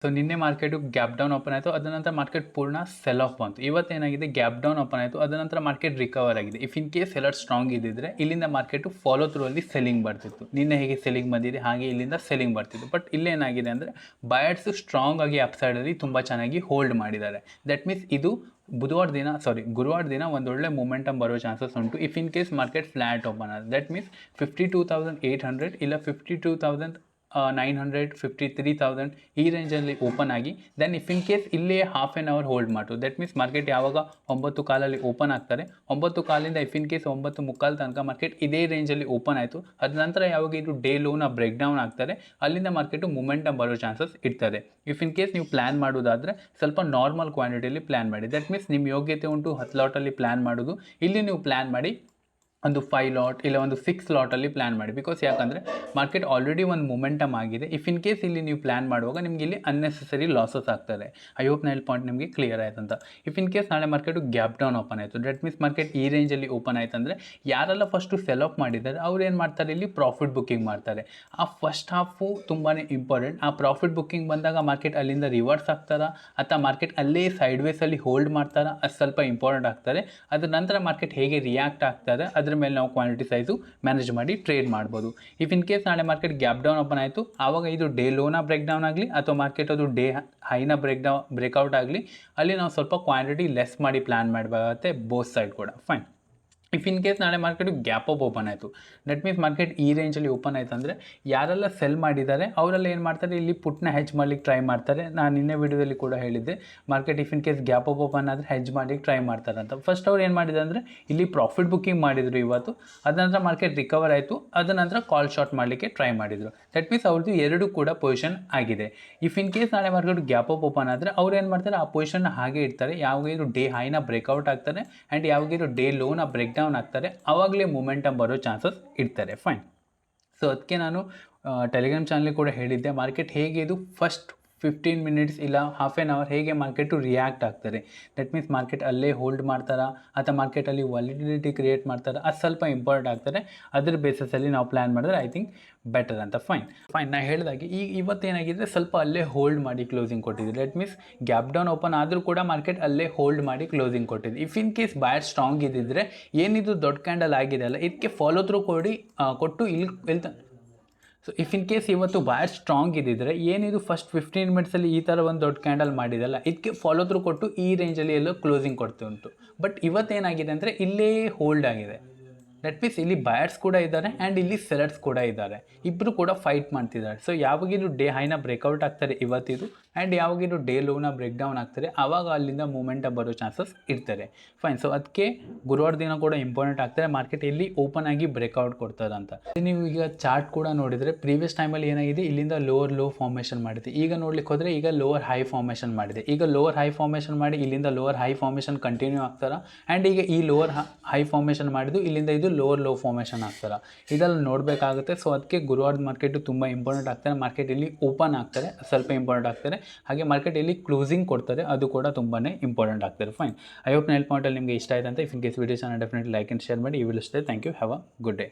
So ನಿನ್ನೆ market gap down open ಆಯಿತು, ಅದರ ನಂತರ ಮಾರ್ಕೆಟ್ ಪೂರ್ಣ ಸೆಲ್ ಆಫ್ ಬಂತು. ಇವತ್ತೇನಾಗಿದೆ, ಗ್ಯಾಪ್ ಡೌನ್ ಓಪನ್ ಆಯಿತು, ಅದರ ನಂತರ ಮಾರ್ಕೆಟ್ ರಿಕವರ್ ಆಗಿದೆ. If in case seller strong ಇದ್ದಿದ್ರೆ ಇಲ್ಲಿಂದ ಮಾರ್ಕೆಟು ಫಾಲೋ ಥ್ರೂ ಅಲ್ಲಿ ಸೆಲ್ಲಿಂಗ್ ಬರ್ತಿತ್ತು. ನಿನ್ನೆ ಹೇಗೆ ಸೆಲ್ಲಿಂಗ್ ಬಂದಿದೆ ಹಾಗೆ ಇಲ್ಲಿಂದ ಸೆಲ್ಲಿಂಗ್ ಬರ್ತಿತ್ತು. ಬಟ್ ಇಲ್ಲೇನಾಗಿದೆ ಅಂದರೆ ಬಯರ್ಸು ಸ್ಟ್ರಾಂಗ್ ಆಗಿ ಅಪ್ಸೈಡಲ್ಲಿ ತುಂಬ ಚೆನ್ನಾಗಿ ಹೋಲ್ಡ್ ಮಾಡಿದ್ದಾರೆ. ದಟ್ ಮೀನ್ಸ್ ಇದು ಗುರುವಾರ ದಿನ ಒಂದೊಳ್ಳೆ ಮೊಮೆಂಟಮ್ ಬರೋ ಚಾನ್ಸಸ್ ಉಂಟು. If in case market flat open ಆದ, ದಟ್ ಮೀನ್ಸ್ 52,800 ಇಲ್ಲ 52,900 53,000 ಈ ರೇಂಜಲ್ಲಿ ಓಪನ್ ಆಗಿ ದೆನ್ ಇಫ್ ಇನ್ ಕೇಸ್ ಇಲ್ಲೇ ಹಾಫ್ ಆನ್ ಅವರ್ ಹೋಲ್ಡ್ ಮಾಡು. ದಟ್ ಮೀನ್ಸ್ ಮಾರ್ಕೆಟ್ ಯಾವಾಗ 9 ಕಾಲಲ್ಲಿ ಓಪನ್ ಆಗ್ತಾರೆ, 9 ಕಾಲಿಂದ ಇಫ್ ಇನ್ ಕೇಸ್ 9 ಮುಕ್ಕಾಲು ತನಕ ಮಾರ್ಕೆಟ್ ಇದೇ ರೇಂಜಲ್ಲಿ ಓಪನ್ ಆಯಿತು. ಅದ ನಂತರ ಯಾವಾಗ ಇದು ಡೇ ಲೋನ ಬ್ರೇಕ್ ಡೌನ್ ಆಗ್ತಾರೆ, ಅಲ್ಲಿಂದ ಮಾರ್ಕೆಟು ಮೊಮೆಂಟಮ್ ಬರೋ ಚಾನ್ಸಸ್ ಇರ್ತದೆ. ಇಫ್ ಇನ್ ಕೇಸ್ ನೀವು ಪ್ಲ್ಯಾನ್ ಮಾಡೋದಾದರೆ ಸ್ವಲ್ಪ ನಾರ್ಮಲ್ ಕ್ವಾಂಟಿಟಿಯಲ್ಲಿ ಪ್ಲ್ಯಾನ್ ಮಾಡಿ. ದಟ್ ಮೀನ್ಸ್ ನಿಮ್ಮ ಯೋಗ್ಯತೆ ಉಂಟು 10 ಲಾಟಲ್ಲಿ ಪ್ಲ್ಯಾನ್ ಮಾಡೋದು. ಇಲ್ಲಿ ನೀವು ಪ್ಲ್ಯಾನ್ ಮಾಡಿ ಒಂದು 5 ಲಾಟ್ ಇಲ್ಲ ಒಂದು 6 ಲಾಟಲ್ಲಿ ಪ್ಲ್ಯಾನ್ ಮಾಡಿ. ಬಿಕಾಸ್ ಯಾಕಂದರೆ ಮಾರ್ಕೆಟ್ ಆಲ್ರೆಡಿ ಒಂದು ಮೊಮೆಂಟಮ್ ಆಗಿದೆ. ಇಫ್ ಇನ್ ಕೇಸ್ ಇಲ್ಲಿ ನೀವು ಪ್ಲ್ಯಾನ್ ಮಾಡುವಾಗ ನಿಮಗೆ ಇಲ್ಲಿ ಅನ್ನೆಸೆಸರಿ ಲಾಸಸ್ ಆಗ್ತದೆ. ಐ ಹೋಪ್ ನಾನು ಪಾಯಿಂಟ್ ನಿಮಗೆ ಕ್ಲಿಯರ್ ಆಯ್ತು ಅಂತ. ಇಫ್ ಇನ್ ಕೇಸ್ ನಾಳೆ ಮಾರ್ಕೆಟು ಗ್ಯಾಪ್ ಡೌನ್ ಓಪನ್ ಆಯಿತು, ದಟ್ ಮೀನ್ಸ್ ಮಾರ್ಕೆಟ್ ಈ ರೇಂಜಲ್ಲಿ ಓಪನ್ ಆಯ್ತು ಅಂದರೆ ಯಾರೆಲ್ಲ ಫಸ್ಟು ಸೆಲ್ ಆಫ್ ಮಾಡಿದ್ದಾರೆ ಅವ್ರು ಏನು ಮಾಡ್ತಾರೆ, ಇಲ್ಲಿ ಪ್ರಾಫಿಟ್ ಬುಕ್ಕಿಂಗ್ ಮಾಡ್ತಾರೆ. ಆ ಫಸ್ಟ್ ಹಾಫು ತುಂಬಾ ಇಂಪಾರ್ಟೆಂಟ್. ಆ ಪ್ರಾಫಿಟ್ ಬುಕ್ಕಿಂಗ್ ಬಂದಾಗ ಮಾರ್ಕೆಟ್ ಅಲ್ಲಿಂದ ರಿವರ್ಸ್ ಆಗ್ತಾರಾ ಅಥವಾ ಮಾರ್ಕೆಟ್ ಅಲ್ಲೇ ಸೈಡ್ ವೇಸಲ್ಲಿ ಹೋಲ್ಡ್ ಮಾಡ್ತಾರಾ, ಅದು ಸ್ವಲ್ಪ ಇಂಪಾರ್ಟೆಂಟ್ ಆಗ್ತಾರೆ. ಅದರ ನಂತರ ಮಾರ್ಕೆಟ್ ಹೇಗೆ ರಿಯಾಕ್ಟ್ ಆಗ್ತದೆ ಅದ್ರ ಮೇಲೆ ನಾವು ಕ್ವಾಂಟಿಟಿ ಸೈಜು ಮ್ಯಾನೇಜ್ ಮಾಡಿ ಟ್ರೇಡ್ ಮಾಡ್ಬೋದು. ಇಫ್ ಇನ್ ಕೇಸ್ ನಾಳೆ ಮಾರ್ಕೆಟ್ ಗ್ಯಾಪ್ ಡೌನ್ ಓಪನ್ ಆಯಿತು, ಆವಾಗ ಇದು ಡೇ ಲೋನ ಬ್ರೇಕ್ ಡೌನ್ ಆಗಲಿ ಅಥವಾ ಮಾರ್ಕೆಟ್ ಅದು ಡೇ ಹೈನ ಬ್ರೇಕ್ಔಟ್ ಆಗಲಿ, ಅಲ್ಲಿ ನಾವು ಸ್ವಲ್ಪ ಕ್ವಾಂಟಿಟಿ ಲೆಸ್ ಮಾಡಿ ಪ್ಲ್ಯಾನ್ ಮಾಡಬೇಕಾಗತ್ತೆ ಬೋತ್ ಸೈಡ್ ಕೂಡ. ಫೈನ್. ಇಫ್ ಇನ್ ಕೇಸ್ ನಾಳೆ ಮಾರ್ಕೆಟು ಗ್ಯಾಪ್ ಅಪ್ ಓಪನ್ ಆಯಿತು, ದಟ್ ಮೀನ್ಸ್ ಮಾರ್ಕೆಟ್ ಈ ರೇಂಜಲ್ಲಿ ಓಪನ್ ಆಯಿತು ಅಂದರೆ ಯಾರೆಲ್ಲ ಸೆಲ್ ಮಾಡಿದ್ದಾರೆ ಅವರೆಲ್ಲ ಏನು ಮಾಡ್ತಾರೆ, ಇಲ್ಲಿ ಪುಟ್ನ ಹೆಜ್ ಮಾಡಲಿಕ್ಕೆ ಟ್ರೈ ಮಾಡ್ತಾರೆ. ನಾನು ನಿನ್ನೆ ವಿಡಿಯೋದಲ್ಲಿ ಕೂಡ ಹೇಳಿದ್ದೆ, market if in case gap up open ಆದರೆ ಹೆಜ್ ಮಾಡಲಿಕ್ಕೆ ಟ್ರೈ ಮಾಡ್ತಾರೆ ಅಂತ. ಫಸ್ಟ್ ಅವ್ರು ಏನು ಮಾಡಿದ್ದಾರೆ ಅಂದರೆ ಇಲ್ಲಿ ಪ್ರಾಫಿಟ್ ಬುಕ್ಕಿಂಗ್ ಮಾಡಿದರು ಇವತ್ತು, ಅದ ನಂತರ ಮಾರ್ಕೆಟ್ ರಿಕವರ್ ಆಯಿತು, ಅದ ನಂತರ ಕಾಲ್ ಶಾರ್ಟ್ ಮಾಡಲಿಕ್ಕೆ ಟ್ರೈ ಮಾಡಿದರು. ದಟ್ ಮೀನ್ಸ್ ಅವ್ರದ್ದು ಎರಡು ಕೂಡ ಪೊಸಿಷನ್ ಆಗಿದೆ. ಇಫ್ ಇನ್ ಕೇಸ್ ನಾಳೆ ಮಾರ್ಕೆಟ್ ಗ್ಯಾಪ್ ಅಪ್ ಓಪನ್ ಆದರೆ ಅವ್ರು ಏನು ಮಾಡ್ತಾರೆ, ಆ ಪೊಸಿಷನ್ನ ಹಾಗೆ ಇಡ್ತಾರೆ. ಯಾವಾಗ ಇದು ಡೇ ಹೈನ ಬ್ರೇಕ್ಔಟ್ ಆಗ್ತಾರೆ ಆ್ಯಂಡ್ ಯಾವಾಗ ಇದು ಡೇ ಲೋನ ಬ್ರೇಕ್ ಡೌನ್ ಆಗ್ತಾರೆ, ಆವಾಗಲೇ ಮೊಮೆಂಟಮ್ ಬರೋ ಚಾನ್ಸಸ್ ಇರ್ತಾರೆ. ಫೈನ್. ಸೊ ಅದಕ್ಕೆ ನಾನು ಟೆಲಿಗ್ರಾಮ್ ಚಾನಲ್ ಕೂಡ ಹೇಳಿದ್ದೆ, ಮಾರ್ಕೆಟ್ ಹೇಗೆ ಇದು ಫಸ್ಟ್ 15 ಮಿನಿಟ್ಸ್ ಇಲ್ಲ ಹಾಫ್ ಆನ್ ಅವರ್ ಹೇಗೆ ಮಾರ್ಕೆಟು ರಿಯಾಕ್ಟ್ ಆಗ್ತಾರೆ. ದಟ್ ಮೀನ್ಸ್ ಮಾರ್ಕೆಟ್ ಅಲ್ಲೇ ಹೋಲ್ಡ್ ಮಾಡ್ತಾರಾ ಅಥವಾ ಮಾರ್ಕೆಟಲ್ಲಿ ವಾಲಿಡಿಟಿ ಕ್ರಿಯೇಟ್ ಮಾಡ್ತಾರೆ, ಅದು ಸ್ವಲ್ಪ ಇಂಪಾರ್ಟೆಂಟ್ ಆಗ್ತಾರೆ. ಅದ್ರ ಬೇಸಸಲ್ಲಿ ನಾವು ಪ್ಲ್ಯಾನ್ ಮಾಡಿದ್ರೆ ಐ ಥಿಂಕ್ ಬೆಟರ್ ಅಂತ. ಫೈನ್. ನಾನು ಹೇಳಿದಾಗೆ ಇವತ್ತೇನಾಗಿದೆ, ಸ್ವಲ್ಪ ಅಲ್ಲೇ ಹೋಲ್ಡ್ ಮಾಡಿ ಕ್ಲೋಸಿಂಗ್ ಕೊಟ್ಟಿದೆ. That means gap down open ಆದರೂ ಕೂಡ ಮಾರ್ಕೆಟ್ ಅಲ್ಲೇ ಹೋಲ್ಡ್ ಮಾಡಿ ಕ್ಲೋಸಿಂಗ್ ಕೊಟ್ಟಿದೆ. If in case buyer strong ಇದ್ದಿದ್ರೆ ಏನಿದು ದೊಡ್ಡ ಕ್ಯಾಂಡಲ್ ಆಗಿದೆ ಅಲ್ಲ, ಇದಕ್ಕೆ ಫಾಲೋ ಥ್ರೂ ಕೊಟ್ಟು ಇಲ್ಲಿ ಸೊ ಇಫ್ ಇನ್ ಕೇಸ್ ಇವತ್ತು ಬಯರ್ ಸ್ಟ್ರಾಂಗ್ ಇದ್ದಿದ್ರೆ ಏನಿದು ಫಸ್ಟ್ 15 ಮಿನಿಟ್ಸಲ್ಲಿ ಈ ಥರ ಒಂದು ದೊಡ್ಡ ಕ್ಯಾಂಡಲ್ ಮಾಡಿದಲ್ಲ, ಇದಕ್ಕೆ ಫಾಲೋ ಥ್ರೂ ಕೊಟ್ಟು ಈ ರೇಂಜಲ್ಲಿ ಎಲ್ಲೋ ಕ್ಲೋಸಿಂಗ್ ಕೊಡ್ತಾ ಉಂಟು. ಬಟ್ ಇವತ್ತೇನಾಗಿದೆ ಅಂದರೆ ಇಲ್ಲೇ ಹೋಲ್ಡ್ ಆಗಿದೆ. ದಟ್ ಮೀನ್ಸ್ ಇಲ್ಲಿ ಬಯರ್ಸ್ ಕೂಡ ಇದ್ದಾರೆ ಆ್ಯಂಡ್ ಇಲ್ಲಿ ಸೆಲರ್ಸ್ ಕೂಡ ಇದ್ದಾರೆ, ಇಬ್ಬರು ಕೂಡ ಫೈಟ್ ಮಾಡ್ತಿದ್ದಾರೆ. ಸೊ ಯಾವಾಗಿದು ಡೇ ಹೈನ ಬ್ರೇಕ್ಔಟ್ ಆಗ್ತಾರೆ ಇವತ್ತಿದು ಆ್ಯಂಡ್ ಯಾವಾಗಿದು ಡೇ ಲೋನ ಬ್ರೇಕ್ ಡೌನ್ ಆಗ್ತಾರೆ, ಆವಾಗ ಅಲ್ಲಿಂದ ಮೂಮೆಂಟಮ್ ಬರೋ ಚಾನ್ಸಸ್ ಇರ್ತಾರೆ. ಫೈನ್. ಸೊ ಅದಕ್ಕೆ ಗುರುವಾರ ದಿನ ಕೂಡ ಇಂಪಾರ್ಟೆಂಟ್ ಆಗ್ತಾರೆ. ಮಾರ್ಕೆಟ್ ಇಲ್ಲಿ ಓಪನ್ ಆಗಿ ಬ್ರೇಕ್ಔಟ್ ಕೊಡ್ತದೆ ಅಂತ. ನೀವು ಈಗ ಚಾರ್ಟ್ ಕೂಡ ನೋಡಿದರೆ ಪ್ರೀವಿಯಸ್ ಟೈಮಲ್ಲಿ ಏನಾಗಿದೆ, ಇಲ್ಲಿಂದ ಲೋವರ್ ಲೋ ಫಾರ್ಮೇಷನ್ ಮಾಡಿದೆ. ಈಗ ನೋಡ್ಲಿಕ್ಕೆ ಹೋದರೆ ಈಗ ಲೋವರ್ ಹೈ ಫಾರ್ಮೇಷನ್ ಮಾಡಿದೆ. ಈಗ ಲೋವರ್ ಹೈ ಫಾರ್ಮೇಷನ್ ಮಾಡಿ ಇಲ್ಲಿಂದ ಲೋವರ್ ಹೈ ಫಾರ್ಮೇಷನ್ ಕಂಟಿನ್ಯೂ ಆಗ್ತಾರೆ ಆ್ಯಂಡ್ ಈಗ ಈ ಲೋವರ್ ಹೈ ಫಾರ್ಮೇಷನ್ ಮಾಡಿದ್ದು ಇಲ್ಲಿಂದ ಇದು ಲೋವರ್ ಲೋ ಫಾರ್ಮೇಷನ್ ಆಗ್ತಾರೆ. ಇದೆಲ್ಲ ನೋಡಬೇಕಾಗುತ್ತೆ. ಸೊ ಅದಕ್ಕೆ ಗುರುವಾರದ ಮಾರ್ಕೆಟು ತುಂಬ ಇಂಪಾರ್ಟೆಂಟ್ ಆಗ್ತಾರೆ. ಮಾರ್ಕೆಟ್ ಇಲ್ಲಿ ಓಪನ್ ಆಗ್ತಾರೆ, ಸ್ವಲ್ಪ ಇಂಪಾರ್ಟೆಂಟ್ ಆಗ್ತಾರೆ. ಹಾಗೆ ಮಾರ್ಕೆಟ್ ಇಲ್ಲಿ ಕ್ಲೋಸಿಂಗ್ ಕೊಡ್ತಾರೆ, ಅದು ಕೂಡ ತುಂಬಾ ಇಂಪಾರ್ಟೆಂಟ್ ಆಗ್ತಾರೆ. ಫೈನ್. ಐ ಹೋಪ್ ನನ್ನ ಪಾಯಿಂಟಲ್ಲಿ ನಿಮಗೆ ಇಷ್ಟ ಆಯ್ತು ಅಂತ. If in case video channel definitely like and share ಮಾಡಿ. ಈ will stay. Thank you. Have a good day.